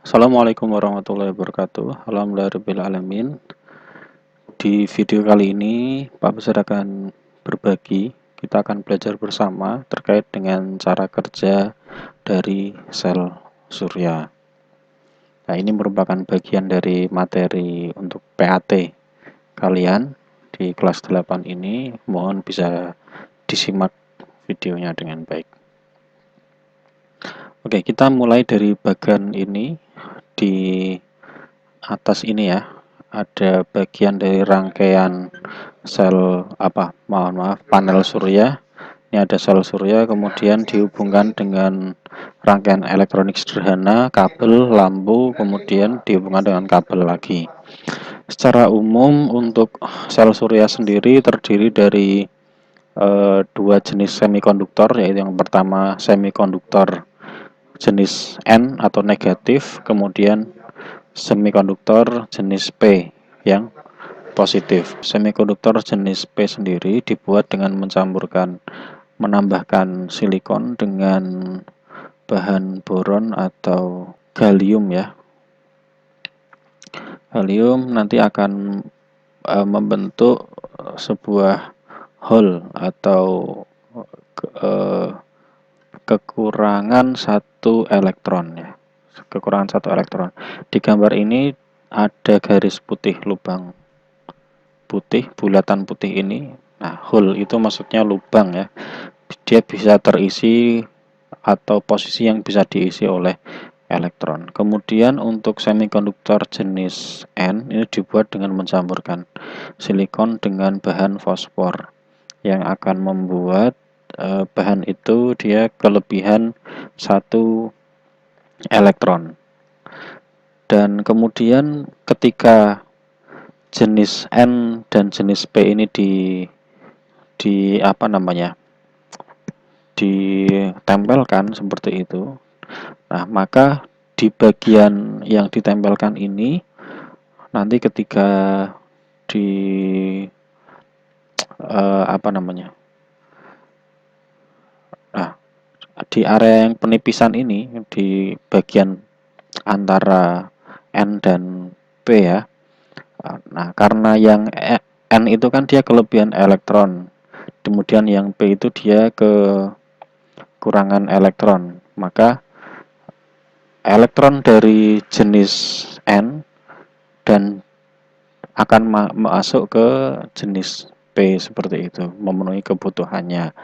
Assalamualaikum warahmatullahi wabarakatuh. Alhamdulillahirabbil alamin. Di video kali ini, Pak Besar akan berbagi, kita akan belajar bersama terkait dengan cara kerja dari sel surya. Nah, ini merupakan bagian dari materi untuk PAT kalian di kelas 8 ini. Mohon bisa disimak videonya dengan baik. Oke, kita mulai dari bagian ini. Di atas ini ya, ada bagian dari rangkaian sel panel surya. Ini ada sel surya, kemudian dihubungkan dengan rangkaian elektronik sederhana, kabel, lampu, kemudian dihubungkan dengan kabel lagi. Secara umum untuk sel surya sendiri terdiri dari dua jenis semikonduktor, yaitu yang pertama semikonduktor jenis N atau negatif, kemudian semikonduktor jenis P yang positif. Semikonduktor jenis P sendiri dibuat dengan menambahkan silikon dengan bahan boron atau gallium ya. Gallium nanti akan membentuk sebuah hole atau kekurangan satu elektron ya. Kekurangan satu elektron. Di gambar ini ada garis putih, lubang putih, bulatan putih ini. Nah, hole itu maksudnya lubang ya. Dia bisa terisi atau posisi yang bisa diisi oleh elektron. Kemudian untuk semikonduktor jenis N ini dibuat dengan mencampurkan silikon dengan bahan fosfor yang akan membuat bahan itu dia kelebihan satu elektron. Dan kemudian ketika jenis N dan jenis P ini ditempelkan seperti itu. Nah, maka di bagian yang ditempelkan ini nanti ketika di di area yang penipisan ini, di bagian antara N dan P ya. Nah, karena yang N itu kan dia kelebihan elektron, kemudian yang P itu dia kekurangan elektron, maka elektron dari jenis N dan akan masuk ke jenis P seperti itu, memenuhi kebutuhannya.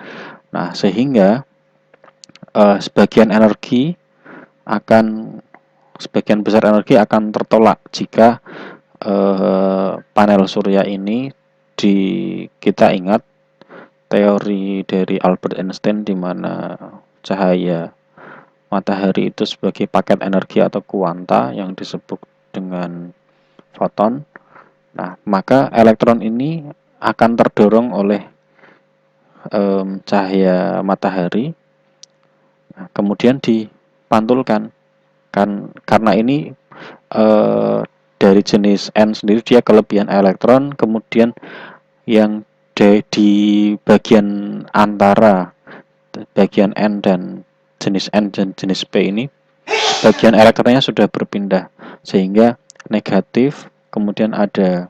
Nah, sehingga sebagian besar energi akan tertolak jika panel surya ini kita ingat teori dari Albert Einstein di mana cahaya matahari itu sebagai paket energi atau kuanta yang disebut dengan foton. Nah, maka elektron ini akan terdorong oleh cahaya matahari, kemudian dipantulkan. Karena ini dari jenis N sendiri dia kelebihan elektron, kemudian yang di bagian antara bagian N dan jenis N dan jenis P ini bagian elektronnya sudah berpindah sehingga negatif, kemudian ada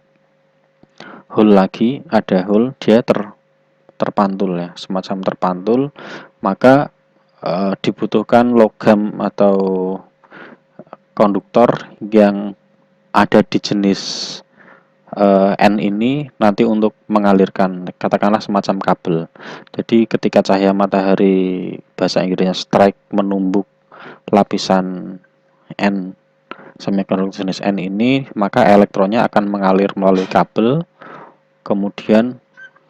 hole lagi, dia terpantul ya, semacam terpantul, maka dibutuhkan logam atau konduktor yang ada di jenis N ini nanti untuk mengalirkan, katakanlah semacam kabel. Jadi ketika cahaya matahari, bahasa Inggrisnya strike, menumbuk lapisan N semikonduktor jenis N ini, maka elektronnya akan mengalir melalui kabel, kemudian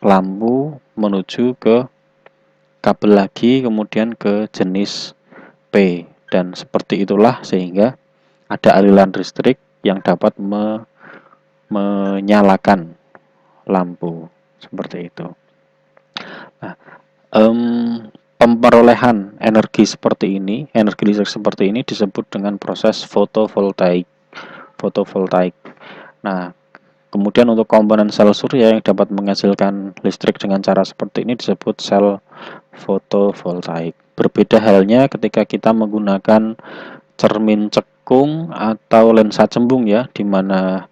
lampu menuju ke kabel lagi, kemudian ke jenis P, dan seperti itulah sehingga ada aliran listrik yang dapat menyalakan lampu seperti itu. Nah, pemperolehan energi listrik seperti ini disebut dengan proses fotovoltaik. Nah, kemudian untuk komponen sel surya yang dapat menghasilkan listrik dengan cara seperti ini disebut sel fotovoltaik. Berbeda halnya ketika kita menggunakan cermin melengkung atau lensa cembung ya, di mana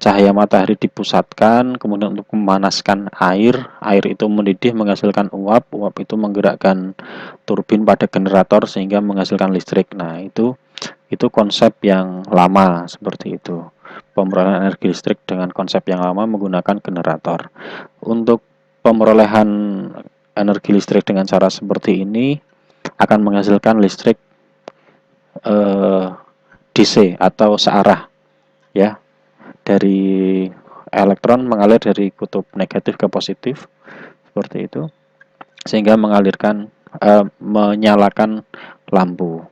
cahaya matahari dipusatkan, kemudian untuk memanaskan air, air itu mendidih menghasilkan uap, uap itu menggerakkan turbin pada generator sehingga menghasilkan listrik. Nah, itu konsep yang lama seperti itu. Pemerolehan energi listrik dengan konsep yang lama menggunakan generator. Untuk pemerolehan energi listrik dengan cara seperti ini akan menghasilkan listrik DC atau searah ya, dari elektron mengalir dari kutub negatif ke positif seperti itu, sehingga menyalakan lampu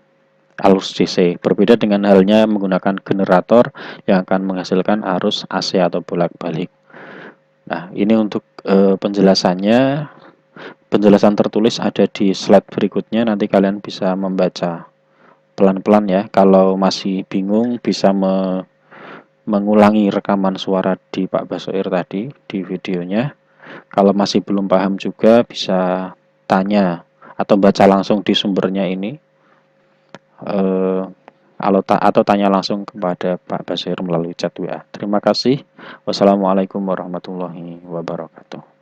arus DC. Berbeda dengan halnya menggunakan generator yang akan menghasilkan arus AC atau bolak-balik. Nah, ini untuk penjelasannya. Penjelasan tertulis ada di slide berikutnya, nanti kalian bisa membaca pelan-pelan ya. Kalau masih bingung bisa mengulangi rekaman suara di Pak Basoir tadi di videonya. Kalau masih belum paham juga bisa tanya atau baca langsung di sumbernya ini. Atau tanya langsung kepada Pak Basoir melalui chat WA. Terima kasih. Wassalamualaikum warahmatullahi wabarakatuh.